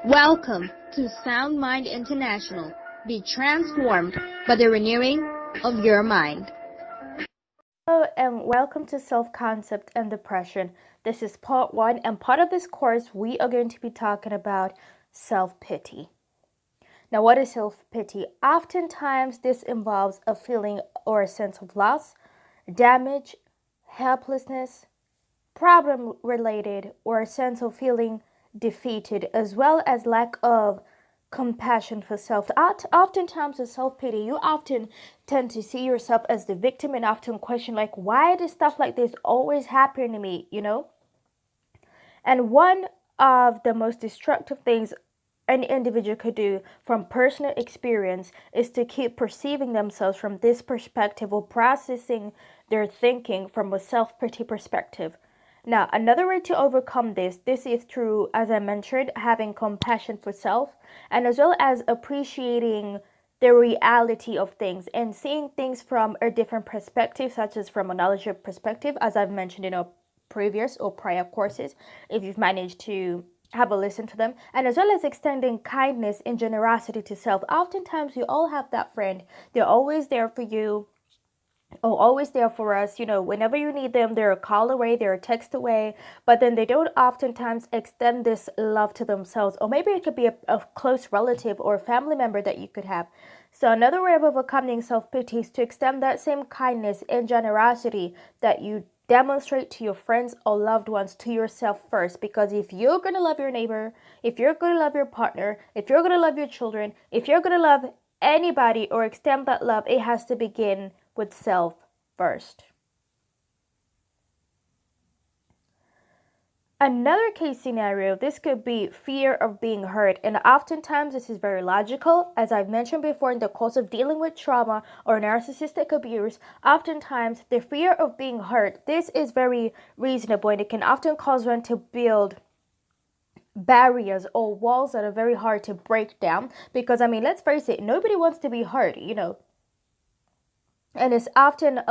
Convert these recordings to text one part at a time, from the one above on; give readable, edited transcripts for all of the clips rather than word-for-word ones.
Welcome to Sound Mind International. Be transformed by the renewing of your mind. Hello and welcome to Self-Concept and Depression. This is part 1, and part of this course we are going to be talking about self-pity. Now, what is self-pity? Oftentimes this involves a feeling or a sense of loss, damage, helplessness, problem-related, or a sense of feeling defeated, as well as lack of compassion for self. Oftentimes with self-pity, you often tend to see yourself as the victim and often question, like, why does stuff like this always happen to me, And one of the most destructive things an individual could do from personal experience is to keep perceiving themselves from this perspective or processing their thinking from a self-pity perspective. Now, another way to overcome this is through, as I mentioned, having compassion for self, and as well as appreciating the reality of things and seeing things from a different perspective, such as from a knowledge perspective, as I've mentioned in our previous or prior courses, if you've managed to have a listen to them, and as well as extending kindness and generosity to self. Oftentimes, you all have that friend. They're always there for you, or always there for us, whenever you need them. They're a call away, they're a text away, but then they don't oftentimes extend this love to themselves. Or maybe it could be a close relative or a family member that you could have. So another way of overcoming self-pity is to extend that same kindness and generosity that you demonstrate to your friends or loved ones to yourself first. Because if you're going to love your neighbor, if you're going to love your partner, if you're going to love your children, if you're going to love anybody or extend that love, it has to begin with self first. Another case scenario, this could be fear of being hurt, and oftentimes this is very logical. As I've mentioned before, in the course of dealing with trauma or narcissistic abuse, oftentimes the fear of being hurt, this is very reasonable, and it can often cause one to build barriers or walls that are very hard to break down. Because let's face it, nobody wants to be hurt, and it's often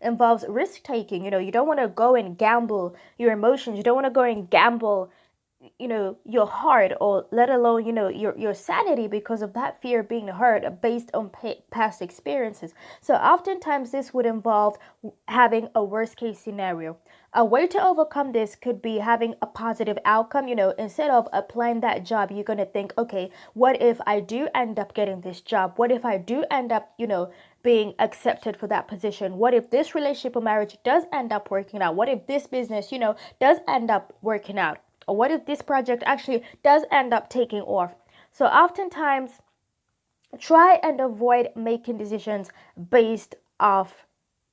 involves risk taking. You don't want to go and gamble your emotions. You don't want to go and gamble your heart, or let alone your sanity, because of that fear of being hurt based on past experiences. So oftentimes this would involve having a worst case scenario. A way to overcome this could be having a positive outcome. Instead of applying that job, you're going to think, okay, what if I do end up getting this job? What if I do end up being accepted for that position? What if this relationship or marriage does end up working out? What if this business does end up working out? Or what if this project actually does end up taking off? So oftentimes, try and avoid making decisions based off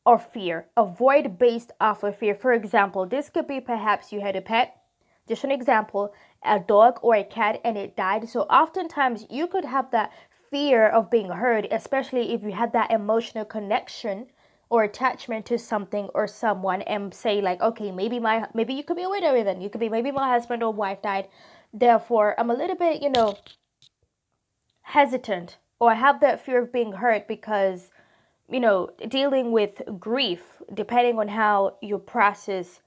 or fear. Avoid based off of fear. For example, this could be perhaps you had a pet, just an example, a dog or a cat, and it died. So oftentimes you could have that fear of being hurt, especially if you had that emotional connection or attachment to something or someone, and say like, okay, maybe you could be a widow, even you could be, maybe my husband or wife died, therefore I'm a little bit hesitant, or I have that fear of being hurt, because dealing with grief, depending on how you process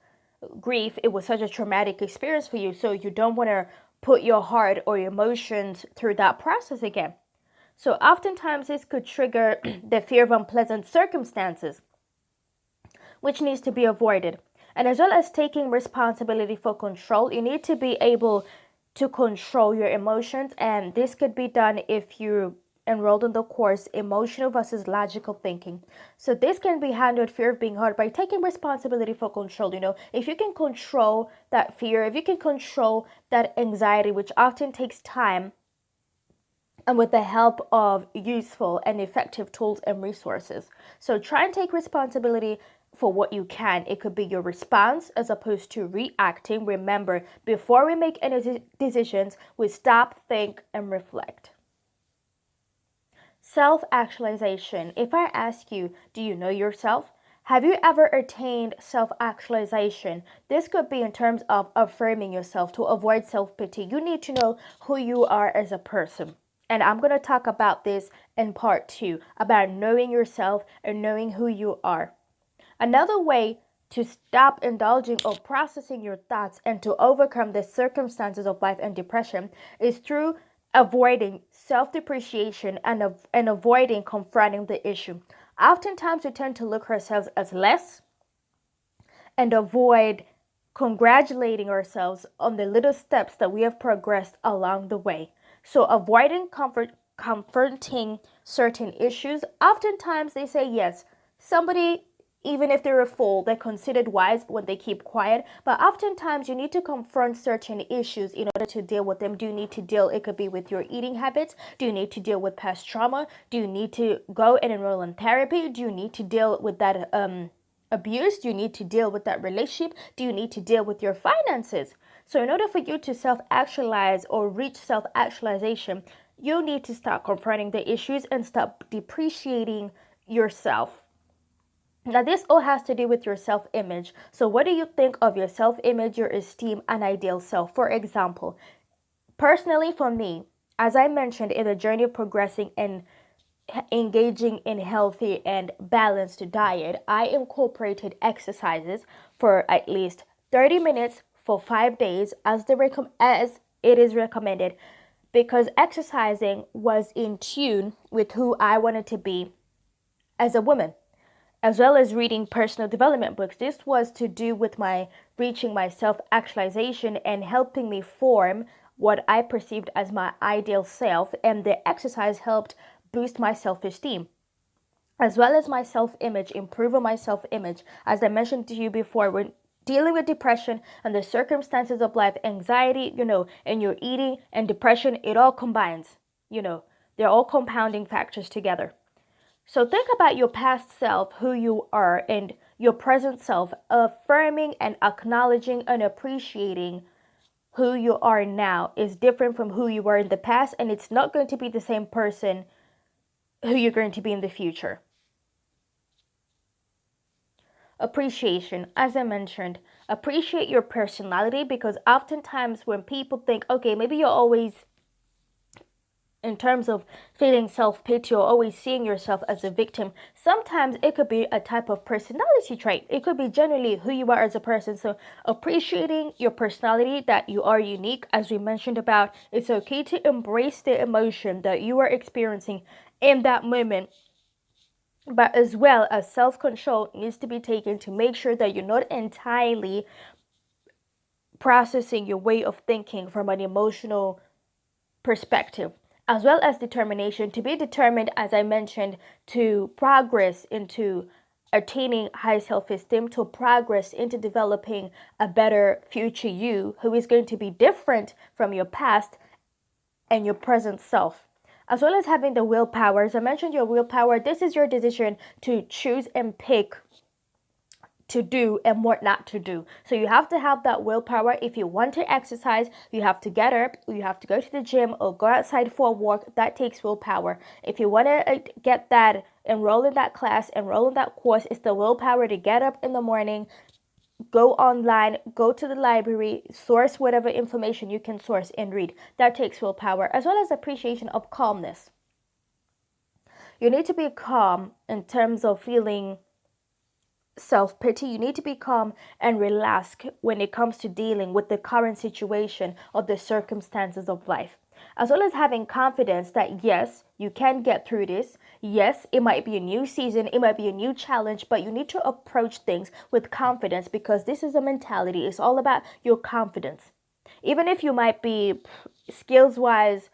grief, it was such a traumatic experience for you, so you don't want to put your heart or your emotions through that process again. So oftentimes this could trigger the fear of unpleasant circumstances, which needs to be avoided. And as well as taking responsibility for control, you need to be able to control your emotions. And this could be done if you enrolled in the course Emotional versus Logical Thinking. So this can be handled, fear of being hurt, by taking responsibility for control. If you can control that fear, if you can control that anxiety, which often takes time, and with the help of useful and effective tools and resources. So try and take responsibility for what you can. It could be your response as opposed to reacting. Remember, before we make any decisions, we stop, think, and reflect. Self-actualization. If I ask you, do you know yourself? Have you ever attained self-actualization? This could be in terms of affirming yourself. To avoid self-pity, you need to know who you are as a person. And I'm going to talk about this in part 2, about knowing yourself and knowing who you are. Another way to stop indulging or processing your thoughts and to overcome the circumstances of life and depression is through avoiding self-depreciation and avoiding confronting the issue. Oftentimes, we tend to look ourselves as less and avoid congratulating ourselves on the little steps that we have progressed along the way. So, avoiding confronting certain issues, oftentimes they say yes. Somebody, even if they're a fool, they're considered wise when they keep quiet. But oftentimes you need to confront certain issues in order to deal with them. Do you need to deal? It could be with your eating habits. Do you need to deal with past trauma? Do you need to go and enroll in therapy? Do you need to deal with that abuse? Do you need to deal with that relationship? Do you need to deal with your finances? So in order for you to self-actualize or reach self-actualization, you need to start confronting the issues and stop depreciating yourself. Now, this all has to do with your self-image. So what do you think of your self-image, your esteem, and ideal self? For example, personally for me, as I mentioned in the journey of progressing and engaging in healthy and balanced diet, I incorporated exercises for at least 30 minutes for 5 days as it is recommended, because exercising was in tune with who I wanted to be as a woman, as well as reading personal development books. This was to do with my reaching my self-actualization and helping me form what I perceived as my ideal self, and the exercise helped boost my self-esteem as well as my self-image, improve on my self-image. As I mentioned to you before, when dealing with depression and the circumstances of life, anxiety, and your eating and depression, it all combines, they're all compounding factors together. So think about your past self, who you are, and your present self, affirming and acknowledging and appreciating who you are now is different from who you were in the past, and it's not going to be the same person who you're going to be in the future. Appreciation, as I mentioned, appreciate your personality, because oftentimes when people think, okay, maybe you're always, in terms of feeling self-pity, or always seeing yourself as a victim, sometimes it could be a type of personality trait. It could be generally who you are as a person. So appreciating your personality, that you are unique, as we mentioned about, it's okay to embrace the emotion that you are experiencing in that moment. But as well as self-control needs to be taken to make sure that you're not entirely processing your way of thinking from an emotional perspective, as well as determination to be determined, as I mentioned, to progress into attaining high self-esteem, to progress into developing a better future you who is going to be different from your past and your present self. As well as having the willpower. As I mentioned, your willpower, this is your decision to choose and pick to do and what not to do. So you have to have that willpower. If you want to exercise, you have to get up, you have to go to the gym or go outside for a walk. That takes willpower. If you want to get that, enroll in that class, enroll in that course, it's the willpower to get up in the morning, go online, go to the library, source whatever information you can source and read. That takes willpower, as well as appreciation of calmness. You need to be calm in terms of feeling self-pity. You need to be calm and relaxed when it comes to dealing with the current situation or the circumstances of life, as well as having confidence that yes, you can get through this. Yes, it might be a new season, it might be a new challenge, but you need to approach things with confidence, because this is a mentality. It's all about your confidence. Even if you might be skills-wise,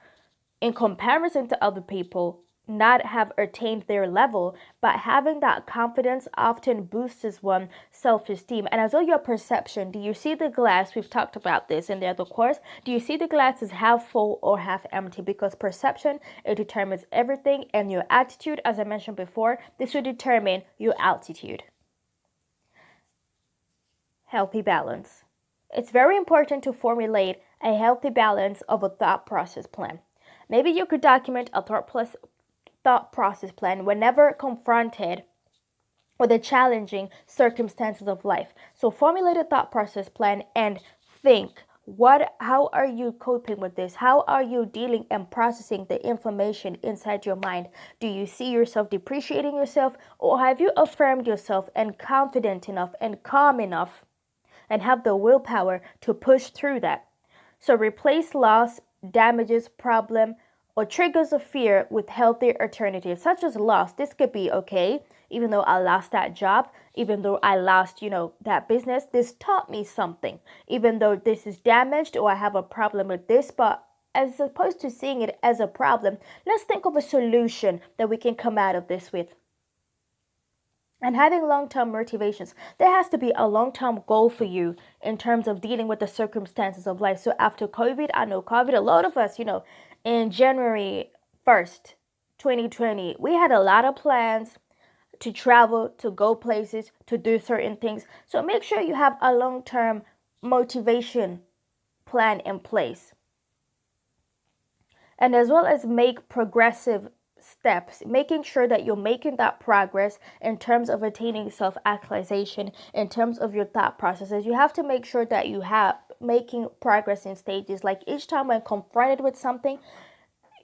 in comparison to other people, not have attained their level, but having that confidence often boosts one's self-esteem. And as well, your perception. Do you see the glass? We've talked about this in the other course. Do you see the glass as half full or half empty? Because perception, it determines everything, and your attitude, as I mentioned before, this will determine your altitude. Healthy balance. It's very important to formulate a healthy balance of a thought process plan. Maybe you could document a thought process plan whenever confronted with the challenging circumstances of life. So formulate a thought process plan and think How are you coping with this? How are you dealing and processing the information inside your mind? Do you see yourself depreciating yourself, or have you affirmed yourself and confident enough and calm enough and have the willpower to push through that? So replace loss, damages, problem, or triggers of fear with healthier alternatives, such as loss. This could be okay, even though I lost that job, even though I lost, that business, this taught me something. Even though this is damaged or I have a problem with this, but as opposed to seeing it as a problem, let's think of a solution that we can come out of this with. And having long-term motivations, there has to be a long-term goal for you in terms of dealing with the circumstances of life. So after COVID, I know COVID, a lot of us, in January 1st, 2020, we had a lot of plans to travel, to go places, to do certain things. So make sure you have a long-term motivation plan in place. And as well as make progressive steps, making sure that you're making that progress in terms of attaining self-actualization, in terms of your thought processes. You have to make sure that you have making progress in stages. Like each time when confronted with something,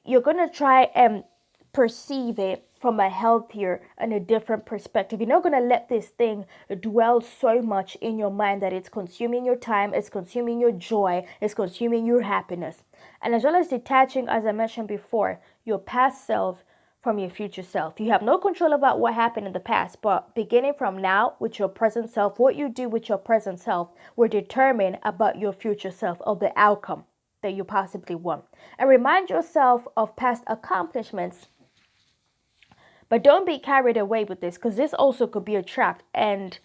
you're going to try and perceive it from a healthier and a different perspective. You're not going to let this thing dwell so much in your mind that it's consuming your time, it's consuming your joy, it's consuming your happiness. And as well as detaching, as I mentioned before, your past self from your future self. You have no control about what happened in the past, but beginning from now with your present self, what you do with your present self will determine about your future self or the outcome that you possibly want. And remind yourself of past accomplishments. But don't be carried away with this, because this also could be a trap and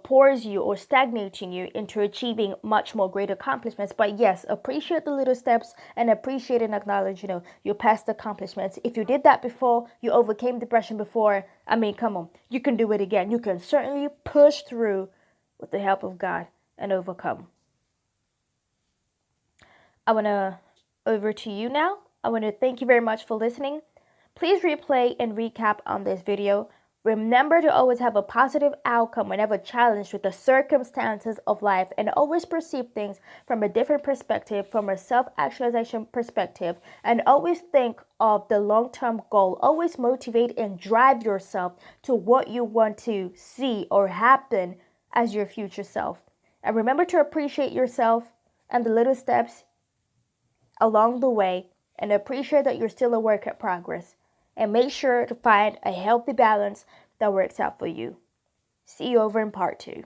pours you or stagnating you into achieving much more great accomplishments. But yes, appreciate the little steps and appreciate and acknowledge, your past accomplishments. If you did that before, you overcame depression before, I mean, come on, you can do it again. You can certainly push through with the help of God and overcome. I want to over to you now. I want to thank you very much for listening. Please replay and recap on this video. Remember to always have a positive outcome whenever challenged with the circumstances of life, and always perceive things from a different perspective, from a self-actualization perspective, and always think of the long-term goal. Always motivate and drive yourself to what you want to see or happen as your future self. And remember to appreciate yourself and the little steps along the way, and appreciate that you're still a work in progress. And make sure to find a healthy balance that works out for you. See you over in part 2.